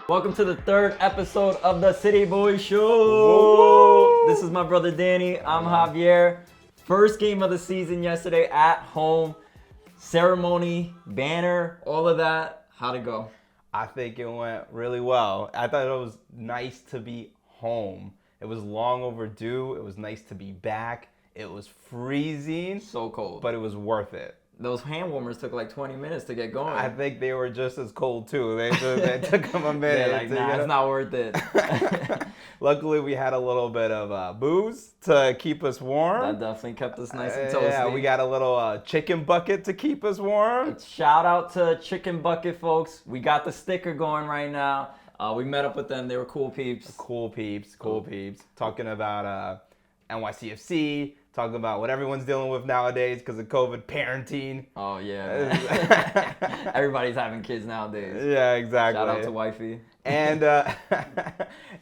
Welcome to the third episode of the City Boy Show. Whoa. This is my brother Danny. I'm Javier. First game of the season yesterday at home. Ceremony, banner, all of that. How'd it go? I think it went really well. I thought it was nice to be home. It was long overdue. It was nice to be back. It was freezing. So cold. But it was worth it. Those hand warmers took like 20 minutes to get going. I think they were just as cold too. They took them a minute. They're like, nah, it's not worth it. Luckily, we had a little bit of booze to keep us warm. That definitely kept us nice and toasty. Yeah, we got a little chicken bucket to keep us warm. Shout out to Chicken Bucket, folks. We got the sticker going right now. We met up with them. They were cool peeps. Cool peeps. Talking about NYCFC. Talking about what everyone's dealing with nowadays because of COVID, parenting. Oh, yeah. Everybody's having kids nowadays. Yeah, exactly. Shout out to wifey. And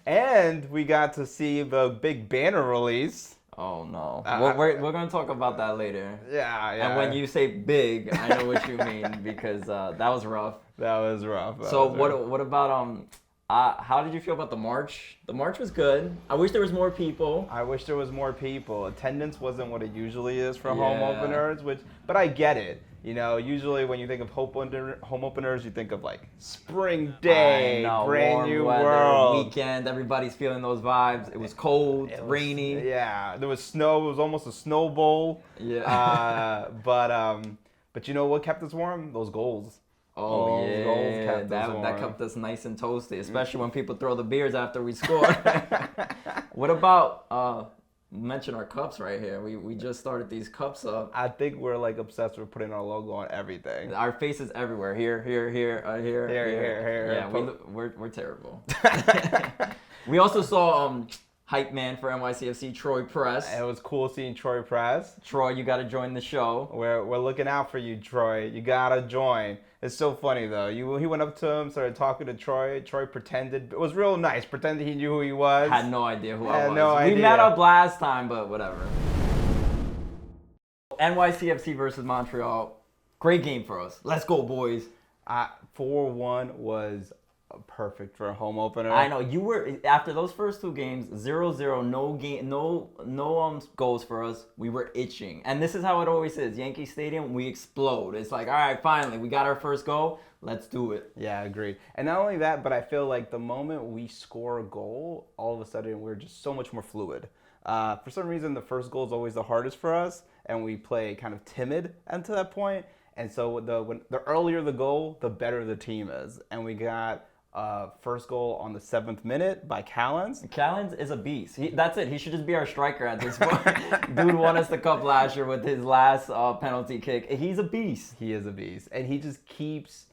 and we got to see the big banner release. Oh, no. We're going to talk about that later. Yeah. And when you say big, I know what you mean because that was rough. That was rough. What about how did you feel about the march? The march was good. I wish there was more people. I wish there was more people. Attendance wasn't what it usually is for home openers, but I get it. You know, usually when you think of home openers, you think of like spring day, brand new weather, world, weekend. Everybody's feeling those vibes. It was cold, rainy. Yeah, there was snow. It was almost a snow bowl. Yeah. But you know what kept us warm? Those goals. Oh, yeah, that kept us nice and toasty, especially when people throw the beers after we score. What about, mention our cups right here. We just started these cups up. I think we're like obsessed with putting our logo on everything. Our faces everywhere. Here. Yeah, we're terrible. We also saw hype man for NYCFC, Troy Press. It was cool seeing Troy Press. Troy, you got to join the show. We're looking out for you, Troy. You got to join. It's so funny, though. He went up to him, started talking to Troy. Troy pretended. It was real nice. Pretended he knew who he was. Had no idea who I was. No idea. We met up last time, but whatever. NYCFC versus Montreal. Great game for us. Let's go, boys. 4-1 was perfect for a home opener. I know you were after those first two games, 0-0, no goals for us. We were itching, and this is how it always is. Yankee Stadium, we explode. It's like, all right, finally, we got our first goal. Let's do it. Yeah, agreed. And not only that, but I feel like the moment we score a goal, all of a sudden we're just so much more fluid. For some reason, the first goal is always the hardest for us, and we play kind of timid until that point. And so the earlier the goal, the better the team is. And we got first goal on the 7th minute by Callens. Callens is a beast. That's it. He should just be our striker at this point. Dude won us the cup last year with his last penalty kick. He's a beast. He is a beast. And he just keeps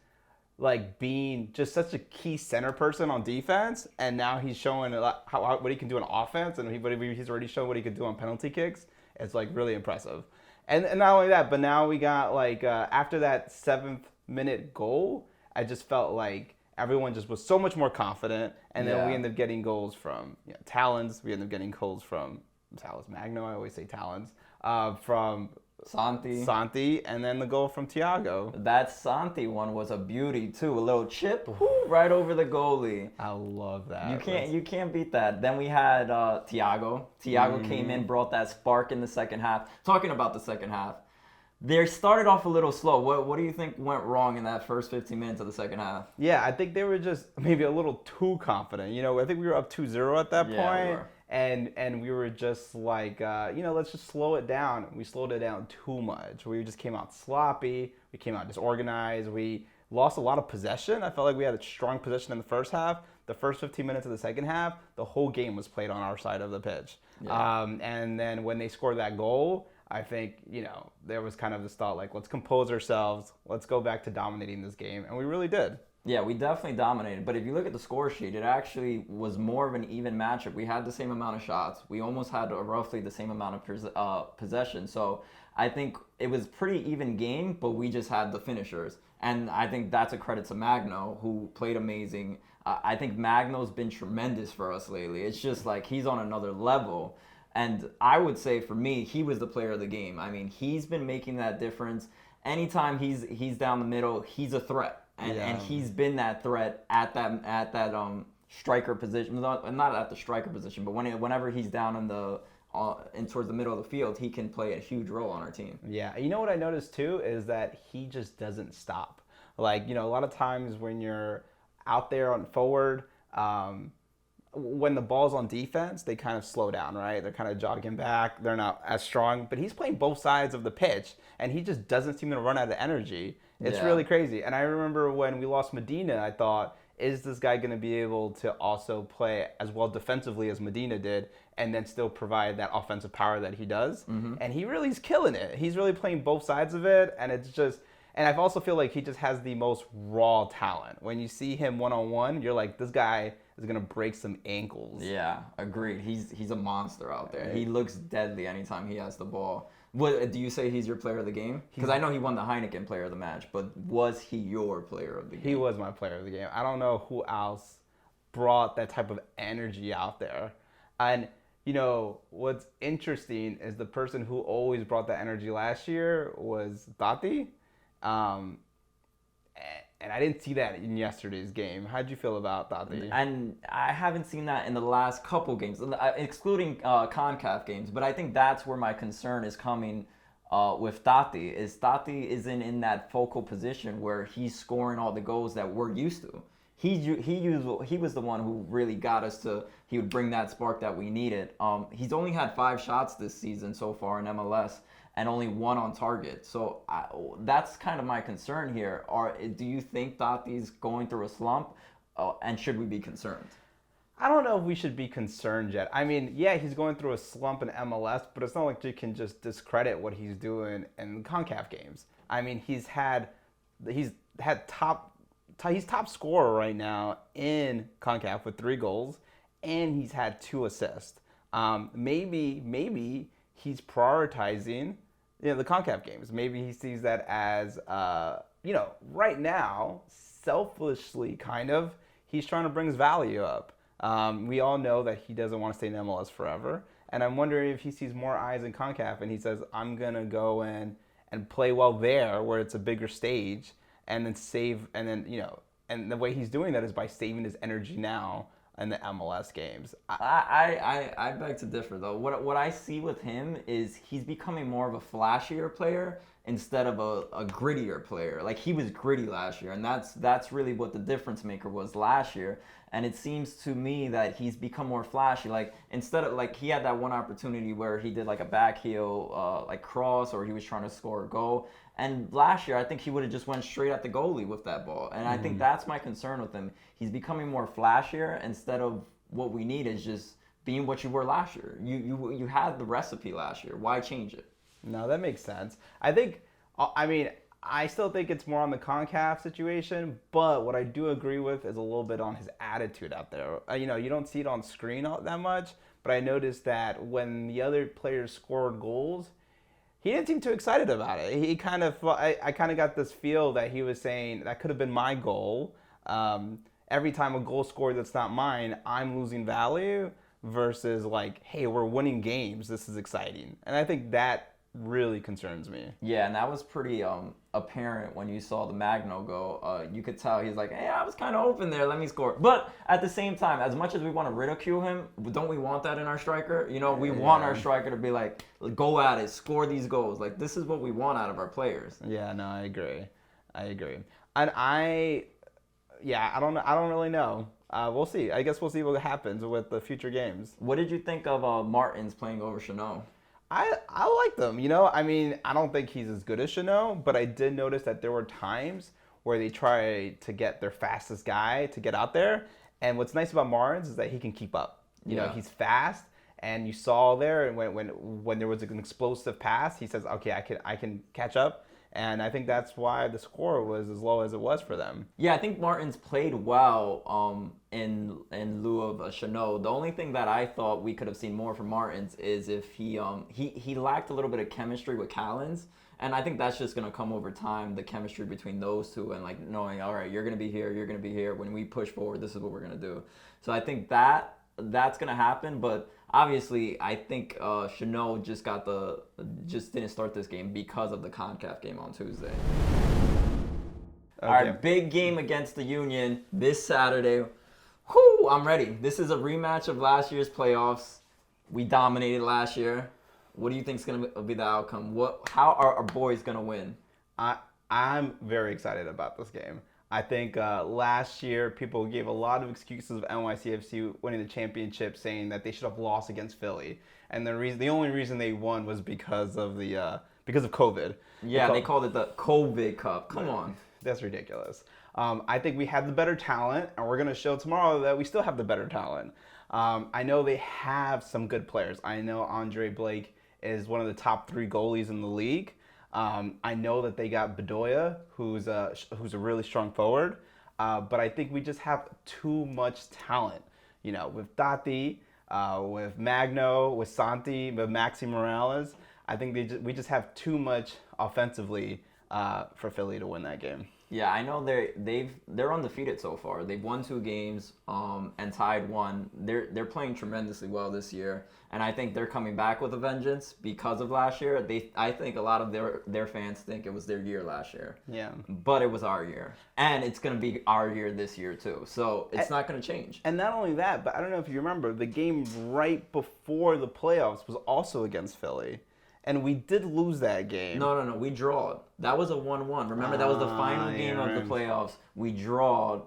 like being just such a key center person on defense. And now he's showing what he can do on offense. And he's already shown what he could do on penalty kicks. It's like really impressive. And not only that, but now we got like after that 7th minute goal, I just felt like everyone just was so much more confident, and then we ended up getting goals from Talons. We ended up getting goals from Talis Magno. I always say Talons. From Santi, and then the goal from Thiago. That Santi one was a beauty too. A little chip right over the goalie. I love that. You can't beat that. Then we had Thiago. Thiago came in, brought that spark in the second half. Talking about the second half. They started off a little slow. What do you think went wrong in that first 15 minutes of the second half? Yeah, I think they were just maybe a little too confident. You know, I think we were up 2-0 at that point. We were. And we were just like, let's just slow it down. We slowed it down too much. We just came out sloppy. We came out disorganized. We lost a lot of possession. I felt like we had a strong possession in the first half. The first 15 minutes of the second half, the whole game was played on our side of the pitch. Yeah. And then when they scored that goal, I think, there was kind of this thought like, let's compose ourselves. Let's go back to dominating this game. And we really did. Yeah, we definitely dominated. But if you look at the score sheet, it actually was more of an even matchup. We had the same amount of shots. We almost had roughly the same amount of possession. So I think it was pretty even game, but we just had the finishers. And I think that's a credit to Magno, who played amazing. I think Magno's been tremendous for us lately. It's just like he's on another level. And I would say for me, he was the player of the game. I mean, he's been making that difference. Anytime he's down the middle, he's a threat. and he's been that threat at that striker position, not at the striker position, but whenever he's down in the towards the middle of the field, he can play a huge role on our team. Yeah, you know what I noticed too is that he just doesn't stop. Like, a lot of times when you're out there on forward, when the ball's on defense, they kind of slow down, right? They're kind of jogging back. They're not as strong, but he's playing both sides of the pitch, and he just doesn't seem to run out of energy. It's really crazy. And I remember when we lost Medina, I thought, is this guy going to be able to also play as well defensively as Medina did and then still provide that offensive power that he does? Mm-hmm. And he really is killing it. He's really playing both sides of it, and it's just... And I also feel like he just has the most raw talent. When you see him one-on-one, you're like, this guy is going to break some ankles. Yeah, agreed. He's a monster out there. He looks deadly anytime he has the ball. What do you say he's your player of the game? Because I know he won the Heineken player of the match, but was he your player of the game? He was my player of the game. I don't know who else brought that type of energy out there. And, what's interesting is the person who always brought that energy last year was Tati. And I didn't see that in yesterday's game. How'd you feel about Tati? And I haven't seen that in the last couple games, excluding CONCACAF games. But I think that's where my concern is coming with Tati. Is Tati isn't in that focal position where he's scoring all the goals that we're used to. He was the one who really got us to. He would bring that spark that we needed. He's only had 5 shots this season so far in MLS. And only 1 on target. So that's kind of my concern here. Do you think Tati's going through a slump? And should we be concerned? I don't know if we should be concerned yet. I mean, yeah, he's going through a slump in MLS, but it's not like you can just discredit what he's doing in CONCACAF games. I mean, he's top scorer right now in CONCACAF with 3 goals, and he's had 2 assists. Maybe he's prioritizing, the CONCACAF games. Maybe he sees that as, right now, selfishly kind of, he's trying to bring his value up. We all know that he doesn't want to stay in MLS forever. And I'm wondering if he sees more eyes in CONCACAF and he says, I'm going to go in and play well there where it's a bigger stage and then save, and then, and the way he's doing that is by saving his energy now in the MLS games. I beg to differ though. What I see with him is he's becoming more of a flashier player instead of a grittier player. Like he was gritty last year, and that's really what the difference maker was last year. And it seems to me that he's become more flashy. Like instead of he had that one opportunity where he did like a back heel cross, or he was trying to score a goal. And last year, I think he would have just went straight at the goalie with that ball. And I think that's my concern with him. He's becoming more flashier instead of what we need is just being what you were last year. You had the recipe last year. Why change it? No, that makes sense. I still think it's more on the CONCACAF situation, but what I do agree with is a little bit on his attitude out there. You don't see it on screen that much, but I noticed that when the other players scored goals, he didn't seem too excited about it. He kind of, I kind of got this feel that he was saying, that could have been my goal. Every time a goal scored that's not mine, I'm losing value, versus hey, we're winning games. This is exciting. And I think that really concerns me. Yeah, and that was pretty apparent when you saw the Magno go. You could tell he's like, hey, I was kind of open there, let me score. But at the same time, as much as we want to ridicule him, don't we want that in our striker? We want our striker to be like, go at it, score these goals. This is what we want out of our players. Yeah, no, I agree. And I don't really know. We'll see. I guess we'll see what happens with the future games. What did you think of Martins playing over Chanot? I like them, I don't think he's as good as Chanot, but I did notice that there were times where they try to get their fastest guy to get out there. And what's nice about Martins is that he can keep up. He's fast, and you saw there when there was an explosive pass, he says, okay, I can catch up. And I think that's why the score was as low as it was for them. Yeah, I think Martins played well in lieu of Chanot. The only thing that I thought we could have seen more from Martins is if he lacked a little bit of chemistry with Callens. And I think that's just going to come over time, the chemistry between those two, and knowing, all right, you're going to be here, you're going to be here. When we push forward, this is what we're going to do. So I think that's going to happen, but obviously, I think Chanot just didn't start this game because of the CONCACAF game on Tuesday. Our big game against the Union this Saturday. Whoo, I'm ready. This is a rematch of last year's playoffs. We dominated last year. What do you think is going to be the outcome? How are our boys going to win? I'm very excited about this game. I think last year people gave a lot of excuses of NYCFC winning the championship, saying that they should have lost against Philly, and the only reason they won was because of COVID. Yeah, they called it the COVID Cup. Come on. That's ridiculous. I think we have the better talent, and we're going to show tomorrow that we still have the better talent. I know they have some good players. I know Andre Blake is one of the top 3 goalies in the league. I know that they got Bedoya, who's a really strong forward. But I think we just have too much talent. You know, with Tati, with Magno, with Santi, with Maxi Morales. I think we just have too much offensively for Philly to win that game. Yeah, I know they're undefeated so far. They've won 2 games and tied 1. They're playing tremendously well this year, and I think they're coming back with a vengeance because of last year. I think a lot of their fans think it was their year last year. Yeah. But it was our year, and it's gonna be our year this year too. So it's not gonna change. And not only that, but I don't know if you remember, the game right before the playoffs was also against Philly. And we did lose that game. No. We drawed. That was a 1-1. Remember, that was the final game of the playoffs. We drawed,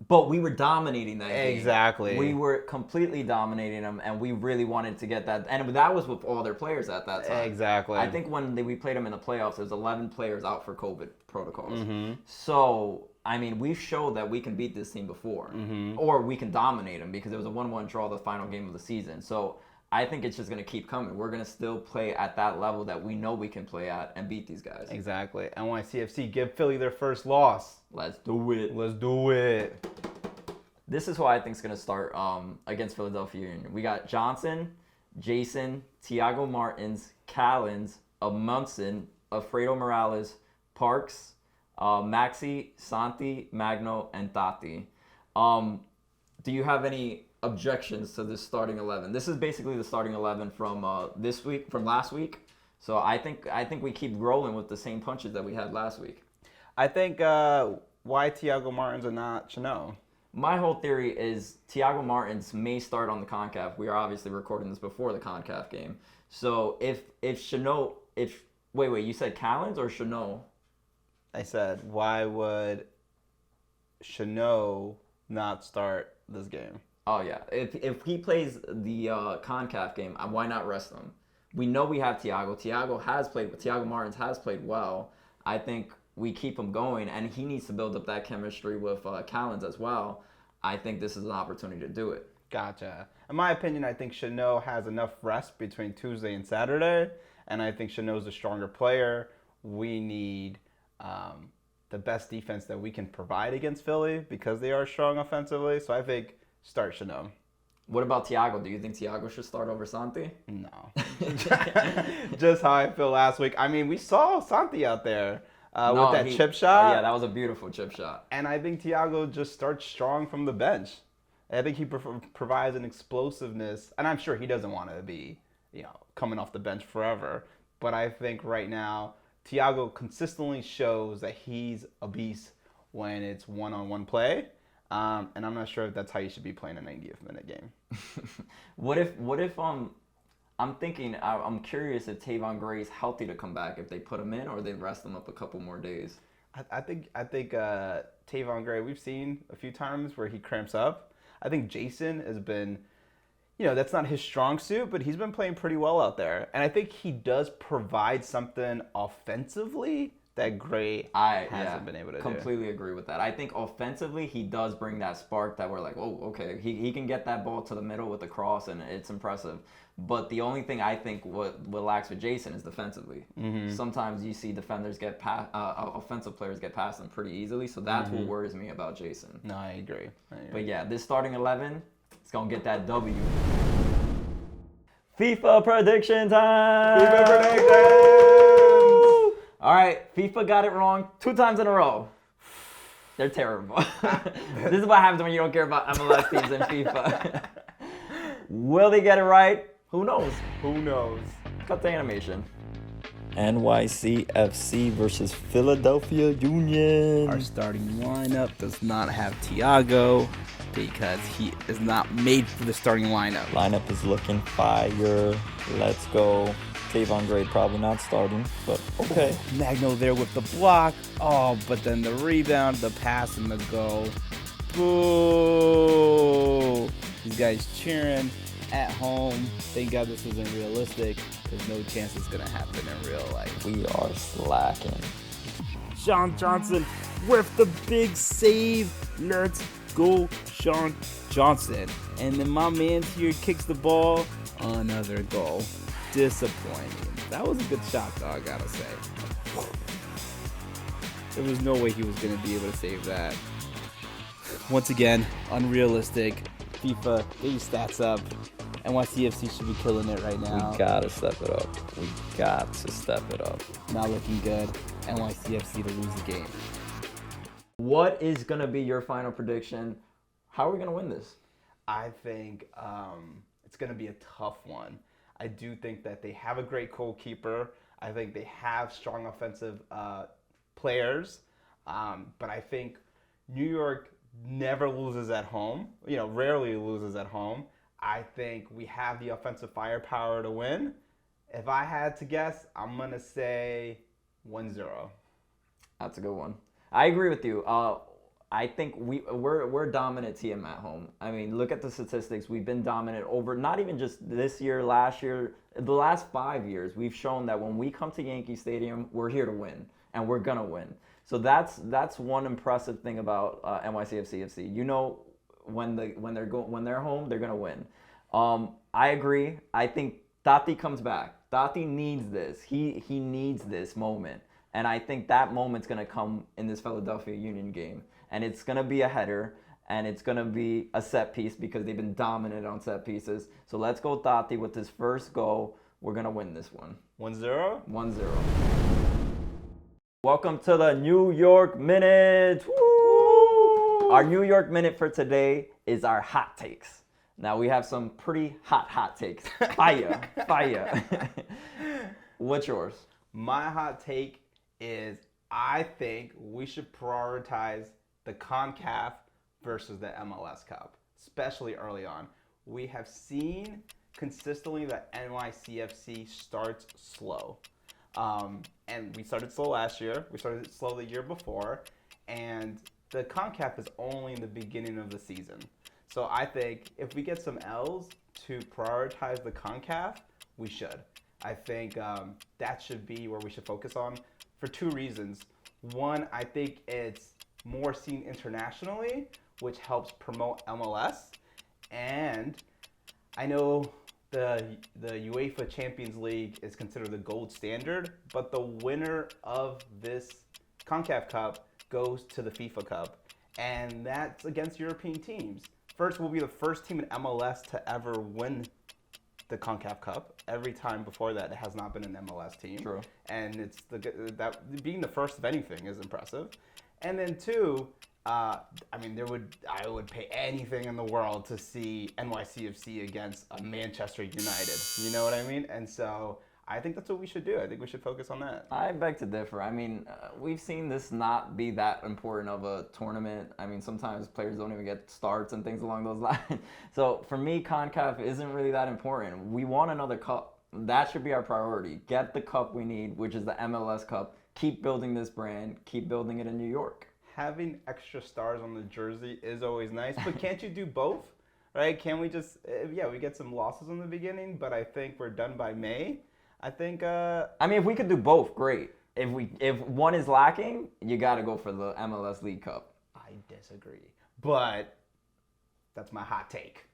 but we were dominating that game. Exactly. We were completely dominating them, and we really wanted to get that. And that was with all their players at that time. Exactly. I think when we played them in the playoffs, there was 11 players out for COVID protocols. Mm-hmm. So, I mean, we've showed that we can beat this team before, or we can dominate them because it was a 1-1 draw the final game of the season. So, I think it's just going to keep coming. We're going to still play at that level that we know we can play at and beat these guys. Exactly. NYCFC, give Philly their first loss. Let's do it. Let's do it. This is who I think is going to start against Philadelphia Union. We got Johnson, Jason, Thiago Martins, Callens, Amundsen, Alfredo Morales, Parks, Maxi, Santi, Magno, and Tati. Do you have any objections to this starting 11? This is basically the starting 11 from last week. So I think we keep rolling with the same punches that we had last week. I think why Thiago Martins and not Chanel? My whole theory is Thiago Martins may start on the CONCACAF. We are obviously recording this before the CONCACAF game. So if Chanel, wait, you said Callens or Chanel? I said, why would Chanel not start this game? Oh, yeah. If he plays the CONCACAF game, why not rest him? We know we have Thiago. Thiago Martins has played well. I think we keep him going, and he needs to build up that chemistry with Callens as well. I think this is an opportunity to do it. Gotcha. In my opinion, I think Chanel has enough rest between Tuesday and Saturday, and I think Chanel's a stronger player. We need the best defense that we can provide against Philly because they are strong offensively. So I think start Chanel. What about Thiago? Do you think Thiago should start over Santi? No. Just how I feel last week. I mean, we saw Santi out there with that chip shot. Yeah, that was a beautiful chip shot. And I think Thiago just starts strong from the bench. I think he provides an explosiveness, and I'm sure he doesn't want to be, coming off the bench forever. But I think right now, Thiago consistently shows that he's a beast when it's one-on-one play. And I'm not sure if that's how you should be playing a 90th minute game. What if I'm curious if Tavon Gray's healthy to come back, if they put him in or they rest him up a couple more days. I think Tavon Gray, we've seen a few times where he cramps up. I think Jason has been, that's not his strong suit, but he's been playing pretty well out there. And I think he does provide something offensively that Gray hasn't been able to do. Completely agree with that. I think offensively, he does bring that spark that we're like, oh, okay. He can get that ball to the middle with the cross, and it's impressive. But the only thing I think what lacks with Jason is defensively. Mm-hmm. Sometimes you see defenders offensive players get past them pretty easily, so that's what worries me about Jason. No, I agree. But yeah, this starting 11, it's going to get that W. FIFA prediction time! FIFA predictions! All right, FIFA got it wrong 2 times in a row. They're terrible. This is what happens when you don't care about MLS teams in FIFA. Will they get it right? Who knows? Who knows? Cut the animation. NYCFC versus Philadelphia Union. Our starting lineup does not have Thiago because he is not made for the starting lineup. Lineup is looking fire. Let's go. Tavon Gray probably not starting, but okay. Magno there with the block. Oh, but then the rebound, the pass, and the goal. Boo! These guys cheering at home. Thank God this isn't realistic. There's no chance it's gonna happen in real life. We are slacking. Sean Johnson with the big save. Let's go, Sean Johnson. And then my man here kicks the ball. Another goal. Disappointing. That was a good shot, though, I gotta say. There was no way he was gonna be able to save that. Once again, unrealistic. FIFA, get your stats up. NYCFC should be killing it right now. We gotta step it up. We got to step it up. Not looking good. NYCFC to lose the game. What is gonna be your final prediction? How are we gonna win this? I think it's going to be a tough one. I do think that they have a great goalkeeper. I think they have strong offensive players. But I think New York never loses at home. Rarely loses at home. I think we have the offensive firepower to win. If I had to guess, I'm going to say 1-0. That's a good one. I agree with you. I think we're a dominant team at home. I mean, look at the statistics. We've been dominant over not even just this year, last year, the last 5 years. We've shown that when we come to Yankee Stadium, we're here to win, and we're gonna win. So that's one impressive thing about NYCFC FC. When they're home, they're gonna win. I agree. I think Tati comes back. Tati needs this. He needs this moment. And I think that moment's going to come in this Philadelphia Union game. And it's going to be a header, and it's going to be a set piece because they've been dominant on set pieces. So let's go Tati with his first goal. We're going to win this one. 1-0? 1-0. Welcome to the New York Minute. Woo! Our New York Minute for today is our hot takes. Now, we have some pretty hot takes. Fire. What's yours? My hot take is I think we should prioritize the CONCACAF versus the MLS Cup, especially early on. We have seen consistently that NYCFC starts slow. And we started slow last year. We started slow the year before. And the CONCACAF is only in the beginning of the season. So I think if we get some L's to prioritize the CONCACAF, we should. I think that should be where we should focus on for two reasons. One, I think it's more seen internationally, which helps promote MLS. And I know the UEFA Champions League is considered the gold standard, but the winner of this CONCACAF Cup goes to the FIFA Cup. And that's against European teams. First, we'll be the first team in MLS to ever win the CONCACAF Cup. Every time before that, it has not been an MLS team. True. And it's that being the first of anything is impressive. And then two, I would pay anything in the world to see NYCFC against a Manchester United. You know what I mean? And so I think that's what we should do. I think we should focus on that. I beg to differ. I mean, we've seen this not be that important of a tournament. I mean, sometimes players don't even get starts and things along those lines. So for me, CONCACAF isn't really that important. We want another cup. That should be our priority. Get the cup we need, which is the MLS Cup. Keep building this brand. Keep building it in New York. Having extra stars on the jersey is always nice, but can't you do both? Right? Can we just, we get some losses in the beginning, but I think we're done by May. I think. I mean, if we could do both, great. If one is lacking, you got to go for the MLS League Cup. I disagree, but that's my hot take.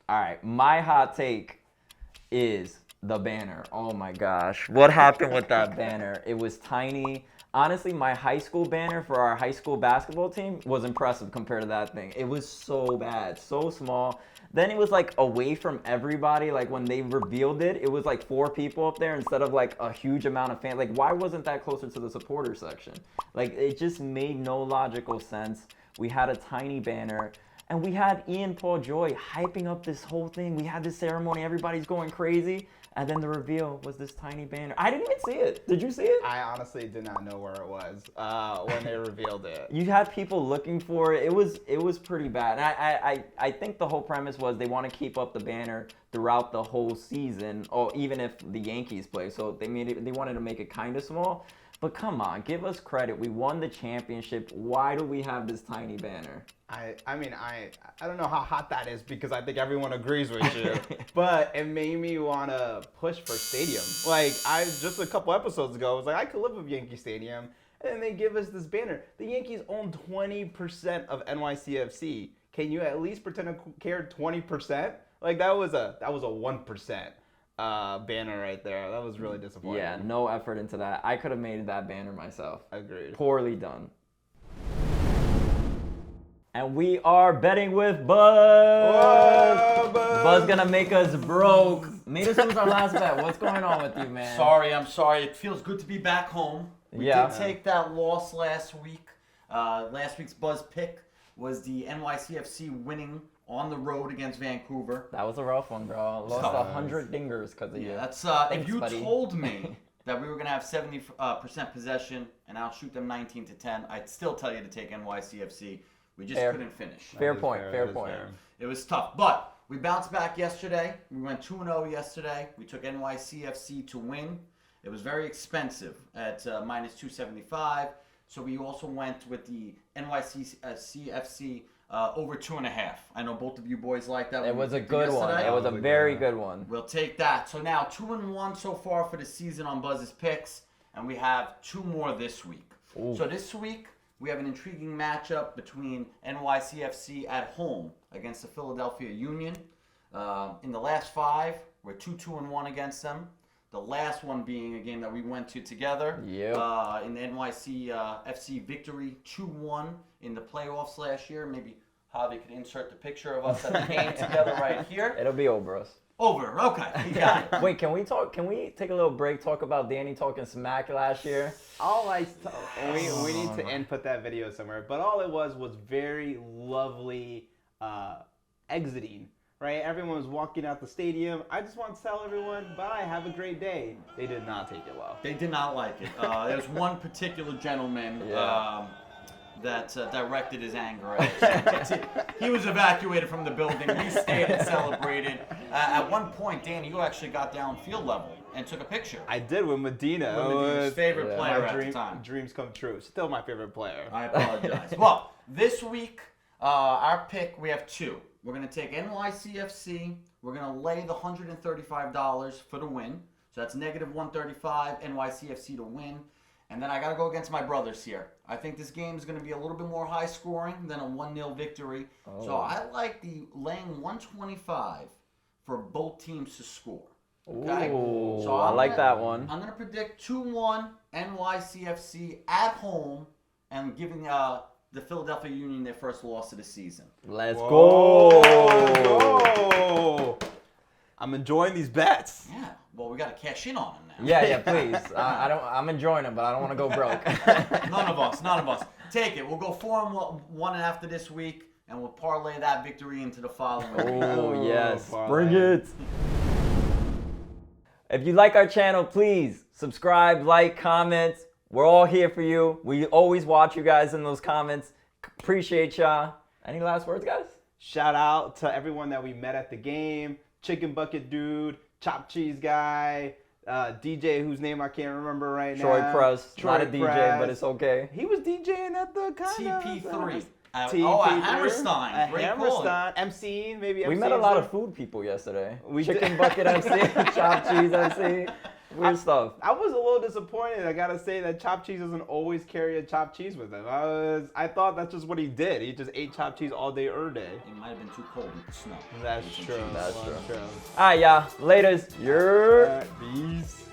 All right, my hot take is the banner. Oh my gosh, what happened with that banner? It was tiny. Honestly, my high school banner for our high school basketball team was impressive compared to that thing. It was so bad, so small. Then it was like away from everybody. Like when they revealed it, it was like 4 people up there instead of like a huge amount of fans. Like why wasn't that closer to the supporter section? Like it just made no logical sense. We had a tiny banner and we had Ian Paul Joy hyping up this whole thing. We had this ceremony. Everybody's going crazy. And then the reveal was this tiny banner. I didn't even see it. Did you see it? I honestly did not know where it was when they revealed it. You had people looking for it. It was pretty bad. And I think the whole premise was they want to keep up the banner throughout the whole season, or even if the Yankees play. So they wanted to make it kind of small. But come on, give us credit. We won the championship. Why do we have this tiny banner? I mean, I don't know how hot that is because I think everyone agrees with you. But it made me want to push for stadium. Like, I just a couple episodes ago, I was like, I could live with Yankee Stadium. And then they give us this banner. The Yankees own 20% of NYCFC. Can you at least pretend to care 20%? Like, that was a 1%. Banner right there. That was really disappointing. Yeah, no effort into that. I could have made that banner myself. Agreed. Poorly done. And we are betting with Buzz. Whoa, Buzz. Buzz gonna make us broke. Made us lose our last bet. What's going on with you, man? I'm sorry. It feels good to be back home. We Yeah. did take that loss last week. Last week's Buzz pick was the NYCFC winning on the road against Vancouver. That was a rough one, bro. Lost Tough. 100 dingers because of you. That's Thanks, if you buddy. told me that we were gonna have 70% possession and I'll shoot them 19-10, I'd still tell you to take NYCFC. We just Fair. couldn't finish. Fair point. fair, Fair that is point. fair. It was tough, but we bounced back yesterday. We went 2-0 yesterday. We took NYCFC to win. It was very expensive at minus 275. So we also went with the NYCFC over 2.5. I know both of you boys like that. It was a good one. yesterday. It was a very good one. We'll take that. So now 2-1 so far for the season on Buzz's picks, and we have 2 more this week. Ooh. So this week we have an intriguing matchup between NYCFC at home against the Philadelphia Union. In the last 5, we're 2-1 against them. The last one being a game that we went to together. Yep. In the NYCFC victory 2-1 in the playoffs last year. Maybe Javi could insert the picture of us at the game together right here. It'll be over us. Over. Okay. You got it. Wait, can we take a little break, talk about Danny talking smack last year? We need to input that video somewhere. But all it was very lovely exiting. Right? Everyone was walking out the stadium. I just want to tell everyone, bye, have a great day. They did not take it well. They did not like it. There's one particular gentleman that directed his anger at us. He was evacuated from the building. We stayed and celebrated. At one point, Danny, you actually got down field level and took a picture. I did with Medina. With Medina's favorite player my at the time. Dreams come true. Still my favorite player. I apologize. Well, this week, our pick, we have 2. We're going to take NYCFC. We're going to lay the $135 for the win. So that's negative 135, NYCFC to win. And then I got to go against my brothers here. I think this game is going to be a little bit more high scoring than a 1-0 victory. Oh. So I like the laying 125 for both teams to score. Okay? Ooh, So I like that one. I'm going to predict 2-1 NYCFC at home and giving the Philadelphia Union their first loss of the season. Let's Whoa, go. go. I'm enjoying these bets. Yeah, well, we got to cash in on them now. Yeah, please. I'm enjoying it, but I don't want to go broke. None of us. Take it. We'll go 4-1 after this week, and we'll parlay that victory into the following week. Oh, yes. parlay. Bring it. If you like our channel, please subscribe, like, comment. We're all here for you. We always watch you guys in those comments. Appreciate y'all. Any last words, guys? Shout out to everyone that we met at the game. Chicken Bucket Dude, Chop Cheese Guy, DJ whose name I can't remember right now. Troy Press. Troy Not a DJ, Press. but it's okay. He was DJing at the kind of... TP3. At TP3. Hammerstein. At Great call. Hammerstein. MCing, maybe We MCing met a lot some- of food people yesterday. We Chicken did. Bucket MC, Chop Cheese MC. Weird stuff. I was a little disappointed. I gotta say that chopped cheese doesn't always carry a chopped cheese with him. I thought that's just what he did. He just ate chopped cheese all day, every day. It might have been too cold with the snow. That's true. That's That's true. true. All right, y'all. Laters. You're... Peace.